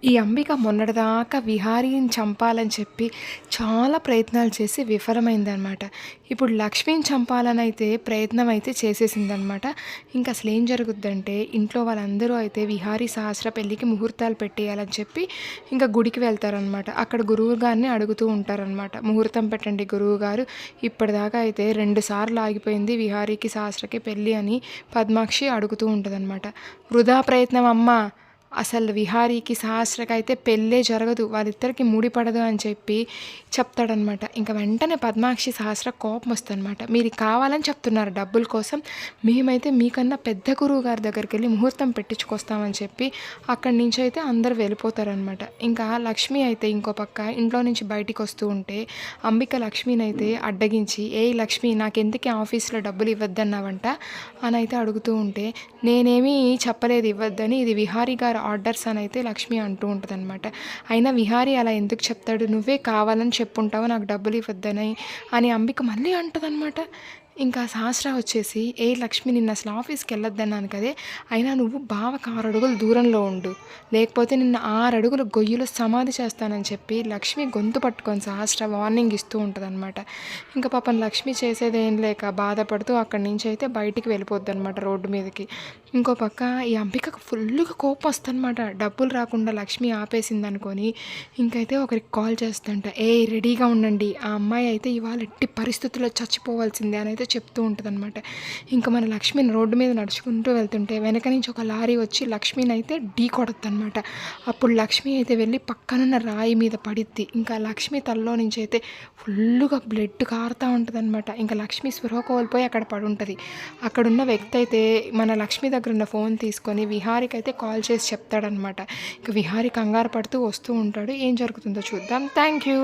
ఈ అంబిక మొన్నటిదాకా విహారీని చంపాలని చెప్పి చాలా ప్రయత్నాలు చేసి విఫలమైందనమాట. ఇప్పుడు లక్ష్మిని చంపాలని అయితే ప్రయత్నం అయితే చేసేసిందనమాట. ఇంక అసలేం జరుగుద్దంటే ఇంట్లో వాళ్ళందరూ అయితే విహారీ సహస్ర పెళ్ళికి ముహూర్తాలు పెట్టేయాలని చెప్పి ఇంకా గుడికి వెళ్తారనమాట. అక్కడ గురువు గారిని అడుగుతూ ఉంటారనమాట. ముహూర్తం పెట్టండి గురువుగారు, ఇప్పటిదాకా అయితే 2 సార్లు ఆగిపోయింది విహారీకి సహస్రకి పెళ్ళి అని పద్మాక్షి అడుగుతూ ఉంటదనమాట. వృధా ప్రయత్నం అమ్మా, అసలు విహారీకి సహస్రకైతే పెళ్ళే జరగదు, వాళ్ళిద్దరికి ముడిపడదు అని చెప్పి చెప్తాడనమాట. ఇంకా వెంటనే పద్మాక్షి సహస్ర కోపం వస్తుందన్నమాట. మీరు కావాలని చెప్తున్నారు డబ్బుల కోసం, మేమైతే మీకన్నా పెద్ద గురువు గారి దగ్గరికి వెళ్ళి ముహూర్తం పెట్టించుకొస్తామని చెప్పి అక్కడి నుంచి అయితే అందరు వెళ్ళిపోతారనమాట. ఇంకా లక్ష్మి అయితే ఇంకో పక్క ఇంట్లో నుంచి బయటికి వస్తూ ఉంటే అంబిక లక్ష్మిని అయితే అడ్డగించి, ఏ లక్ష్మి నాకెందుకే ఆఫీస్లో డబ్బులు ఇవ్వద్దన్నావంట అని అయితే అడుగుతూ ఉంటే, నేనేమీ చెప్పలేదు ఇవ్వద్దని, ఇది విహారీ గారు ఆర్డర్స్ అని అయితే లక్ష్మి అంటూ ఉంటుందన్నమాట. అయినా విహారీ అలా ఎందుకు చెప్తాడు, నువ్వే కావాలని చెప్పుంటావు నాకు డబ్బులు ఇవ్వద్దని అని అంబిక మళ్ళీ అంటుందన్నమాట. ఇంకా సహస్ర వచ్చేసి, ఏ లక్ష్మి నిన్న అసలు ఆఫీస్కి వెళ్ళొద్దన్నాను కదే, అయినా నువ్వు బావకు 6 అడుగులు దూరంలో ఉండు, లేకపోతే నిన్న 6 అడుగులు గొయ్యిలో సమాధి చేస్తానని చెప్పి లక్ష్మి గొంతు పట్టుకొని సహస్ర వార్నింగ్ ఇస్తూ ఉంటుందన్నమాట. ఇంకా పాపం లక్ష్మి చేసేదేం లేక బాధపడుతూ అక్కడి నుంచి అయితే బయటికి వెళ్ళిపోద్ది అనమాట రోడ్డు మీదకి. ఇంకో పక్క ఈ అంబికకు ఫుల్గా కోపం వస్తుందన్నమాట. డబ్బులు రాకుండా లక్ష్మి ఆపేసింది అనుకొని ఇంకైతే ఒకరికి కాల్ చేస్తుంట, ఏ రెడీగా ఉండండి, ఆ అమ్మాయి అయితే ఇవాళ ఎట్టి పరిస్థితుల్లో చచ్చిపోవాల్సిందే అని అయితే చెప్తూ ఉంటుందన్నమాట. ఇంకా మన లక్ష్మిని రోడ్డు మీద నడుచుకుంటూ వెళ్తుంటే వెనక నుంచి ఒక లారీ వచ్చి లక్ష్మిని అయితే ఢీ కొడద్దనమాట. అప్పుడు లక్ష్మి అయితే వెళ్ళి పక్కనున్న రాయి మీద పడిద్ది. ఇంకా లక్ష్మి తలలో నుంచి అయితే ఫుల్గా బ్లడ్ కారుతూ ఉంటుందన్నమాట. ఇంకా లక్ష్మి స్పృహ కోల్పోయి అక్కడ పడి ఉంటుంది. అక్కడున్న వ్యక్తి అయితే మన లక్ష్మి దగ్గర ఉన్న ఫోన్ తీసుకొని విహారికి అయితే కాల్ చేసి చెప్తాడనమాట. ఇంకా విహారి కంగారు పడుతూ వస్తూ ఉంటాడు. ఏం జరుగుతుందో చూద్దాం. Thank you.